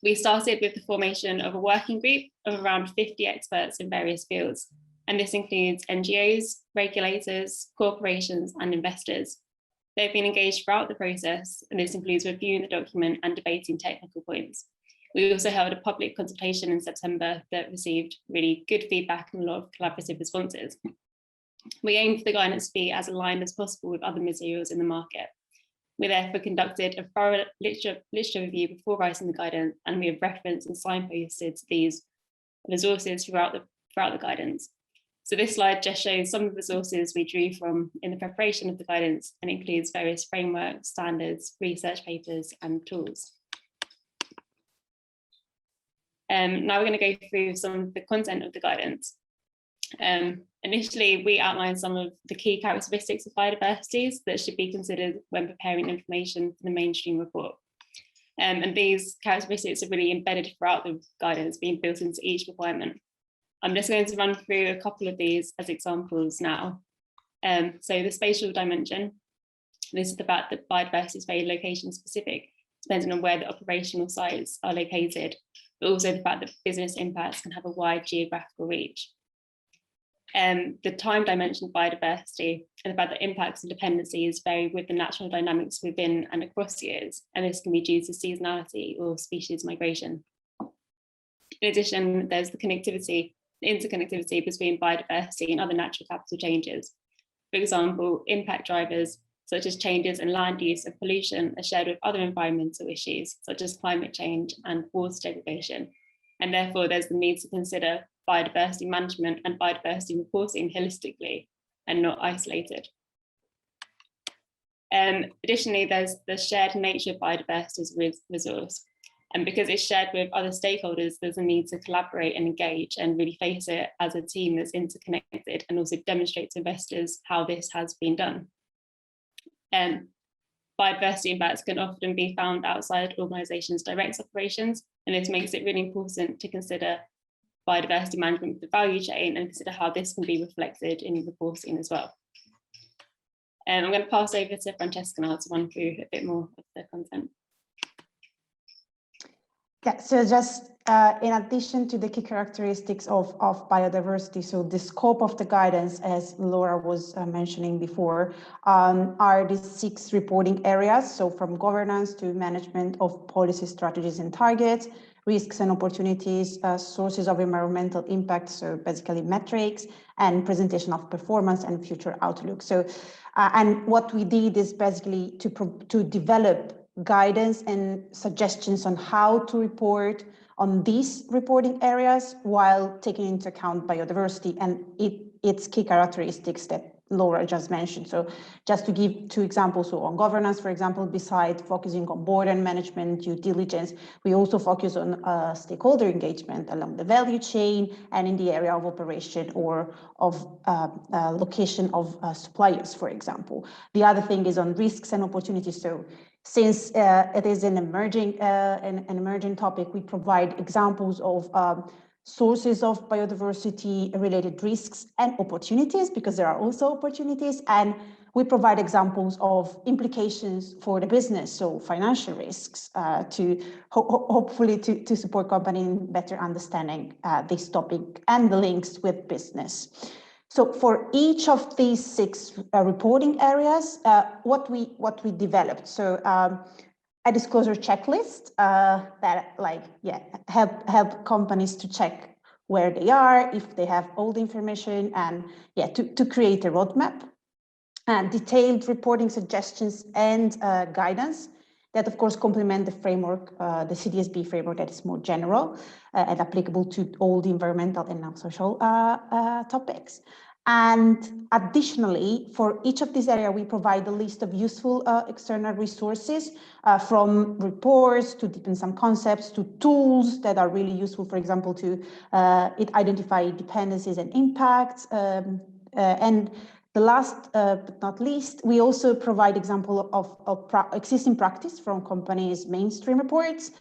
We started with the formation of a working group of around 50 experts in various fields, and this includes NGOs, regulators, corporations, and investors. They've been engaged throughout the process, and this includes reviewing the document and debating technical points. We also held a public consultation in September that received really good feedback and a lot of collaborative responses. We aim for the guidance to be as aligned as possible with other materials in the market. We therefore conducted a thorough literature review before writing the guidance, and we have referenced and signposted these resources throughout the guidance. So this slide just shows some of the sources we drew from in the preparation of the guidance and includes various frameworks, standards, research papers and tools. Now we're going to go through some of the content of the guidance. Initially, we outlined some of the key characteristics of biodiversities that should be considered when preparing information for the mainstream report. And these characteristics are really embedded throughout the guidance, being built into each requirement. I'm just going to run through a couple of these as examples now. So the spatial dimension, this is the fact that biodiversity is very location specific, depending on where the operational sites are located, but also the fact that business impacts can have a wide geographical reach. The time dimension of biodiversity and the fact that impacts and dependencies vary with the natural dynamics within and across years, and this can be due to seasonality or species migration. In addition, there's the connectivity, the interconnectivity between biodiversity and other natural capital changes. For example, impact drivers such as changes in land use and pollution are shared with other environmental issues such as climate change and water degradation, and therefore there's the need to consider biodiversity management and biodiversity reporting holistically and not isolated. Additionally, there's the shared nature of biodiversity as a resource. And because it's shared with other stakeholders, there's a need to collaborate and engage and really face it as a team that's interconnected and also demonstrate to investors how this has been done. Biodiversity impacts can often be found outside organisations' direct operations, and this makes it really important to consider biodiversity management of the value chain and consider how this can be reflected in reporting as well. I'm going to pass over to Francesca now to run through a bit more of the content. Yeah, so just in addition to the key characteristics of biodiversity, so the scope of the guidance, as Laura was mentioning before, are these 6 reporting areas. So from governance to management of policy strategies and targets, risks and opportunities, sources of environmental impact, so basically metrics, and presentation of performance and future outlook. So, and what we did is basically to develop guidance and suggestions on how to report on these reporting areas while taking into account biodiversity and its key characteristics that Laura just mentioned. So just to give 2 examples, so on governance, for example, besides focusing on board and management due diligence, we also focus on stakeholder engagement along the value chain and in the area of operation or of location of suppliers, for example. The other thing is on risks and opportunities. So since it is an emerging topic, we provide examples of sources of biodiversity related risks and opportunities, because there are also opportunities, and we provide examples of implications for the business, so financial risks, to hopefully to support companies in better understanding this topic and the links with business. So for each of these 6 reporting areas, what we developed, so a disclosure checklist that help companies to check where they are, if they have all the information, and to create a roadmap, and detailed reporting suggestions and guidance that of course complement the framework, the CDSB framework, that is more general and applicable to all the environmental and non-social topics. And additionally, for each of these areas, we provide a list of useful external resources, from reports to deepen some concepts to tools that are really useful, for example, to identify dependencies and impacts. And the last but not least, we also provide example of existing practice from companies' mainstream reports.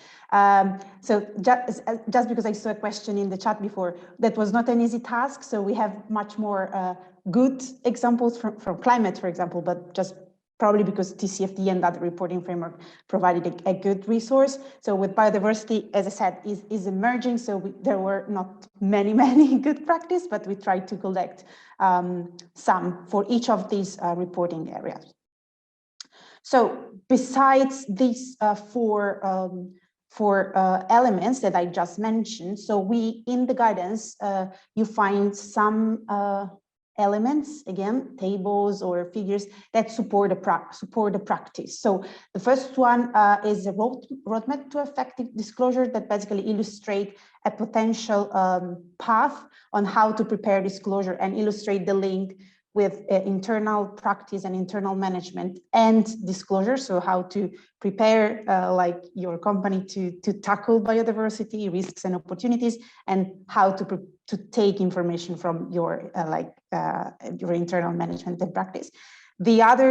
So just because I saw a question in the chat before, that was not an easy task. So we have much more good examples from climate, for example, but just probably because TCFD and other reporting framework provided a good resource. So with biodiversity, as I said, is emerging. So there were not many good practice, but we tried to collect some for each of these reporting areas. So besides these four elements that I just mentioned, so we in the guidance you find some elements, again, tables or figures that support the practice. So the first one is a roadmap to effective disclosure that basically illustrate a potential path on how to prepare disclosure and illustrate the link with internal practice and internal management and disclosure. So how to prepare like your company to tackle biodiversity risks and opportunities, and how to take information from your your internal management and practice. The other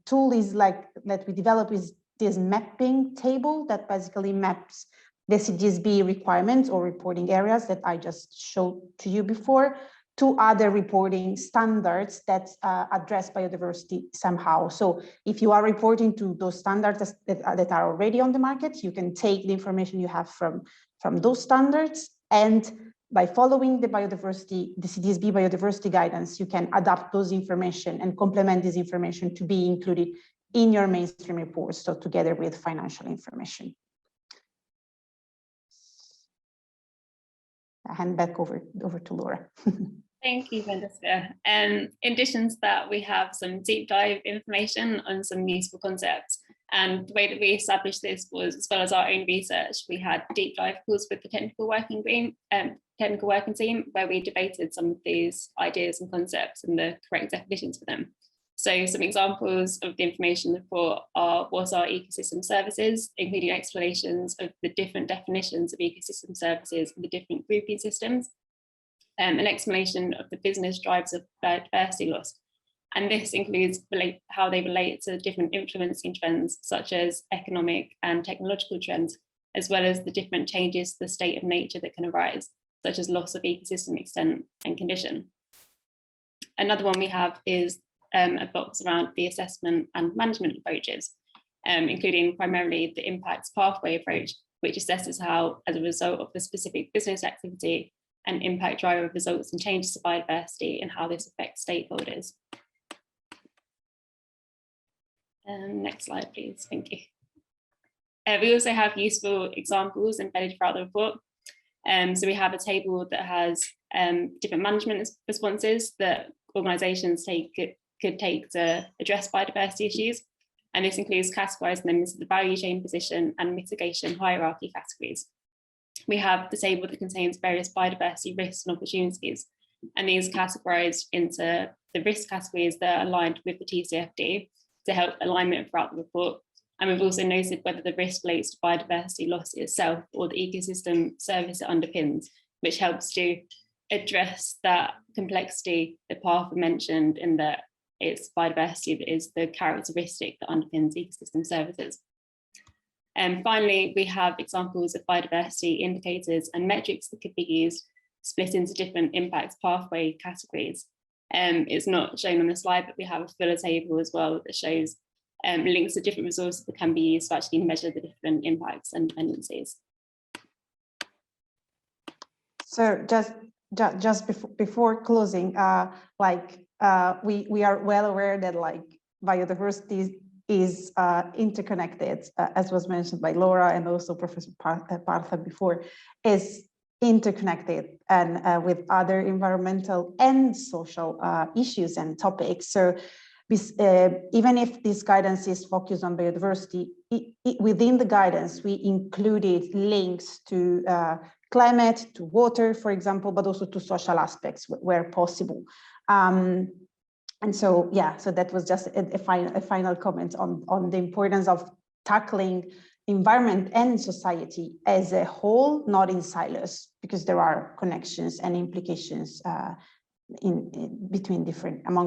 tool is like that we develop is this mapping table that basically maps the CDSB requirements or reporting areas that I just showed to you before to other reporting standards that address biodiversity somehow. So if you are reporting to those standards that are already on the market, you can take the information you have from those standards, and by following the CDSB biodiversity guidance, you can adapt those information and complement this information to be included in your mainstream reports, so together with financial information. I hand back over to Laura. Thank you, Francesca. In addition to that, we have some deep dive information on some useful concepts. And the way that we established this was, as well as our own research, we had deep dive calls with the technical working team, where we debated some of these ideas and concepts and the correct definitions for them. So some examples of the information report are what are ecosystem services, including explanations of the different definitions of ecosystem services and the different grouping systems, an explanation of the business drivers of biodiversity loss. And this includes how they relate to different influencing trends, such as economic and technological trends, as well as the different changes to the state of nature that can arise, such as loss of ecosystem extent and condition. Another one we have is a box around the assessment and management approaches, including primarily the impacts pathway approach, which assesses how, as a result of the specific business activity, an impact driver results in changes to biodiversity and how this affects stakeholders. Next slide, please. Thank you. We also have useful examples embedded throughout the report. So we have a table that has different management responses that organisations could take to address biodiversity issues. And this includes categorising them into the value chain position and mitigation hierarchy categories. We have the table that contains various biodiversity risks and opportunities, and these categorised into the risk categories that are aligned with the TCFD to help alignment throughout the report. And we've also noted whether the risk relates to biodiversity loss itself or the ecosystem service it underpins, which helps to address that complexity that Partha mentioned, in that it's biodiversity that is the characteristic that underpins ecosystem services. And finally, we have examples of biodiversity indicators and metrics that could be used, split into different impacts pathway categories. It's not shown on the slide, but we have a fuller table as well that shows links to different resources that can be used to actually measure the different impacts and dependencies. So just before closing, we are well aware that biodiversity is interconnected, as was mentioned by Laura and also Professor Partha before, is interconnected and with other environmental and social issues and topics. So even if this guidance is focused on biodiversity, within the guidance, we included links to climate, to water, for example, but also to social aspects where possible. And so, yeah, so that was just a final comment on the importance of tackling environment and society as a whole, not in silos, because there are connections and implications among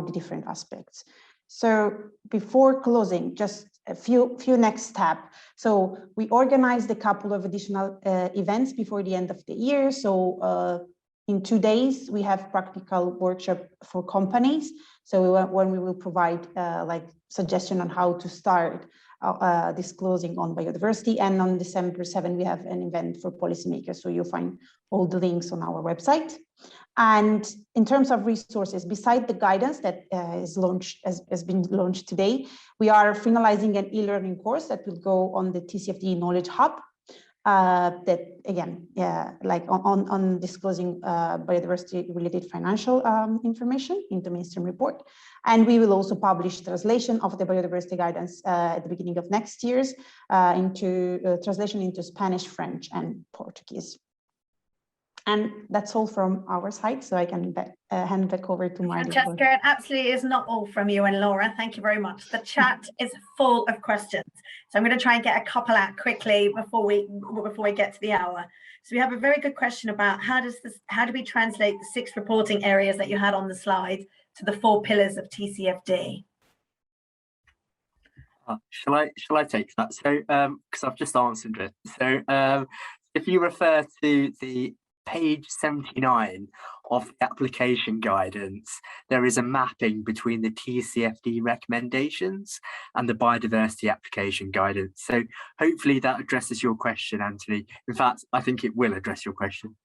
the different aspects. So before closing, just a few next steps. So we organized a couple of additional events before the end of the year. So in 2 days, we have practical workshop for companies. So when we will provide suggestion on how to start disclosing on biodiversity. And on December 7, we have an event for policymakers. So you'll find all the links on our website. And in terms of resources, beside the guidance that has been launched today, we are finalizing an e-learning course that will go on the TCFD Knowledge Hub. that again, like on disclosing biodiversity related financial information in the mainstream report. And we will also publish translation of the biodiversity guidance at the beginning of next year's into translation into Spanish, French, and Portuguese. And that's all from our side, so I can hand back over to Marty. Francesca, it absolutely is not all from you and Laura. Thank you very much. The chat is full of questions, so I'm going to try and get a couple out quickly before we get to the hour. So we have a very good question about how do we translate the 6 reporting areas that you had on the slide to the 4 pillars of TCFD? Shall I take that? So because I've just answered it. So if you refer to the page 79 of the application guidance, there is a mapping between the TCFD recommendations and the biodiversity application guidance. So hopefully that addresses your question, Anthony. In fact, I think it will address your question.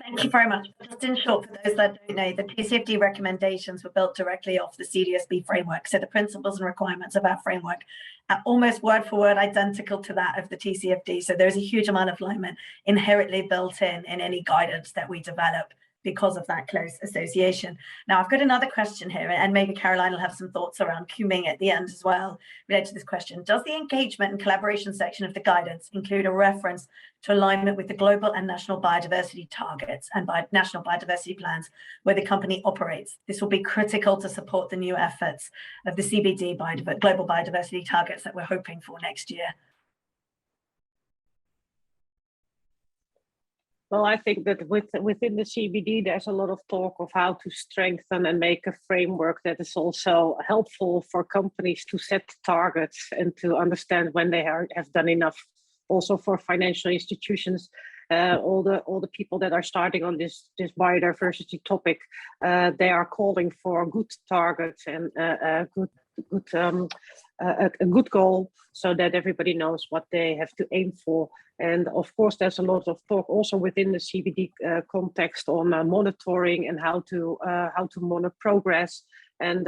Thank you very much. Just in short, for those that don't know, the TCFD recommendations were built directly off the CDSB framework. So the principles and requirements of our framework are almost word for word identical to that of the TCFD. So there's a huge amount of alignment inherently built in any guidance that we develop because of that close association. Now, I've got another question here, and maybe Caroline will have some thoughts around Kunming at the end as well related to this question. Does the engagement and collaboration section of the guidance include a reference to alignment with the global and national biodiversity targets and national biodiversity plans where the company operates? This will be critical to support the new efforts of the CBD global biodiversity targets that we're hoping for next year. Well, I think that within the CBD, there's a lot of talk of how to strengthen and make a framework that is also helpful for companies to set targets and to understand when they have done enough. Also for financial institutions, all the people that are starting on this biodiversity topic, they are calling for good targets and a good goal, so that everybody knows what they have to aim for. And of course, there's a lot of talk also within the CBD context on monitoring and how to monitor progress. And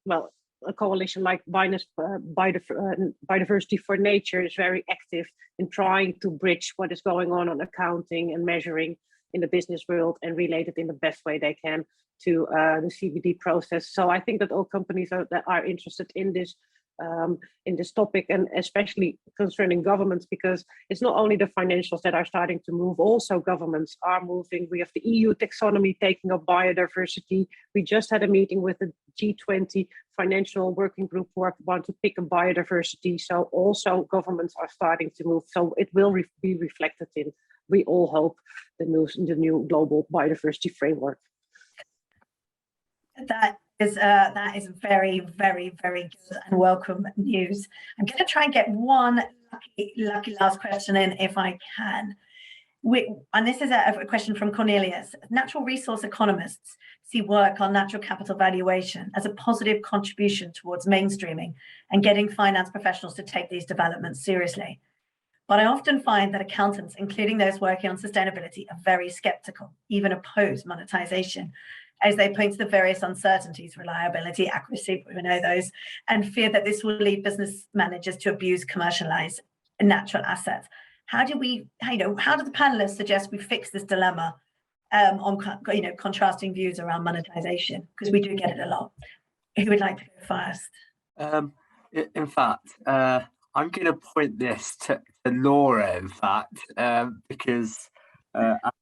well, a coalition like Biodiversity for Nature is very active in trying to bridge what is going on accounting and measuring in the business world and relate it in the best way they can to the CBD process. So I think that all companies that are interested in this topic, and especially concerning governments, because it's not only the financials that are starting to move, also governments are moving. We have the EU taxonomy taking up biodiversity. We just had a meeting with the G20 financial working group who want to pick up biodiversity. So also governments are starting to move. So it will be reflected in, we all hope, the new global biodiversity framework. That is very, very, very good and welcome news. I'm going to try and get one lucky last question in if I can. And this is a question from Cornelius. Natural resource economists see work on natural capital valuation as a positive contribution towards mainstreaming and getting finance professionals to take these developments seriously. But I often find that accountants, including those working on sustainability, are very skeptical, even oppose monetization, as they point to the various uncertainties, reliability, accuracy, we know those, and fear that this will lead business managers to abuse, commercialize natural assets. How do the panelists suggest we fix this dilemma on contrasting views around monetization? Because we do get it a lot. Who would like to go first? In fact, I'm going to point this to Laura, in fact, because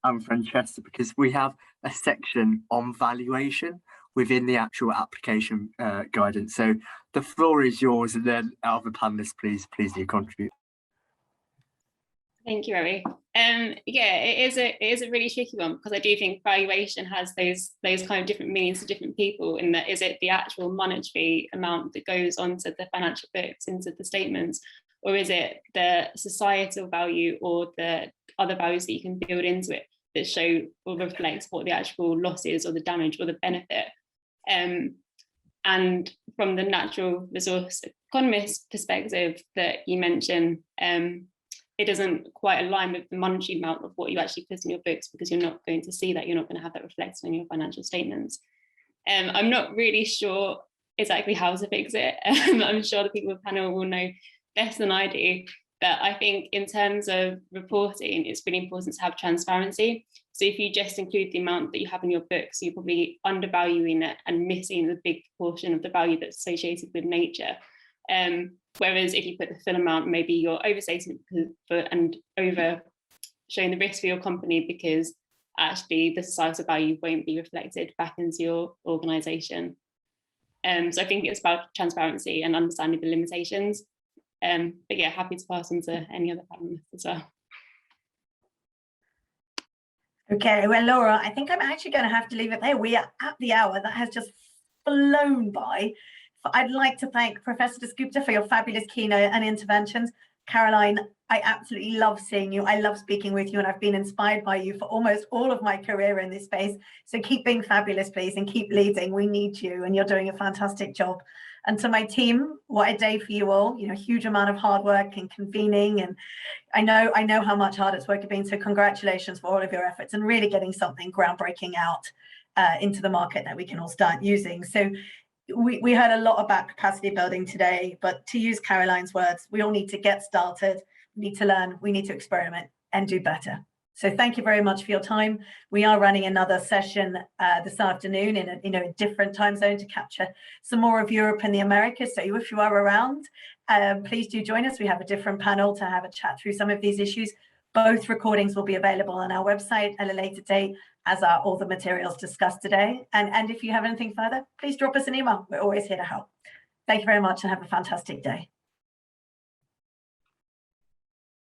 and Francesca, because we have a section on valuation within the actual application guidance. So the floor is yours, and then other panelists, please do contribute. Thank you, Rory. Yeah, it is a really tricky one, because I do think valuation has those kind of different meanings to different people. In that, is it the actual monetary amount that goes onto the financial books, into the statements, or is it the societal value or the other values that you can build into it that show or reflect what the actual loss is, or the damage, or the benefit? And from the natural resource economist perspective that you mentioned, it doesn't quite align with the monetary amount of what you actually put in your books, because you're not going to see that, you're not going to have that reflected in your financial statements. I'm not really sure exactly how to fix it. I'm sure the people on the panel will know better than I do. But I think in terms of reporting, it's really important to have transparency. So if you just include the amount that you have in your books, you're probably undervaluing it and missing the big portion of the value that's associated with nature. Whereas if you put the full amount, maybe you're overstating and over showing the risk for your company, because actually the societal value won't be reflected back into your organisation. So I think it's about transparency and understanding the limitations. But yeah, happy to pass on to any other panelists as well. Okay, well, Laura, I think I'm actually going to have to leave it there. We are at the hour that has just flown by. I'd like to thank Professor Dasgupta for your fabulous keynote and interventions. Caroline, I absolutely love seeing you. I love speaking with you, and I've been inspired by you for almost all of my career in this space. So keep being fabulous, please, and keep leading. We need you, and you're doing a fantastic job. And to my team, what a day for you all. You know, huge amount of hard work and convening, and I know how much hard it's work has been. So congratulations for all of your efforts and really getting something groundbreaking out into the market that we can all start using. So we heard a lot about capacity building today, but to use Caroline's words, we all need to get started, we need to learn, we need to experiment and do better. So thank you very much for your time. We are running another session this afternoon in a different time zone to capture some more of Europe and the Americas. So if you are around, please do join us. We have a different panel to have a chat through some of these issues. Both recordings will be available on our website at a later date, as are all the materials discussed today. And if you have anything further, please drop us an email. We're always here to help. Thank you very much and have a fantastic day.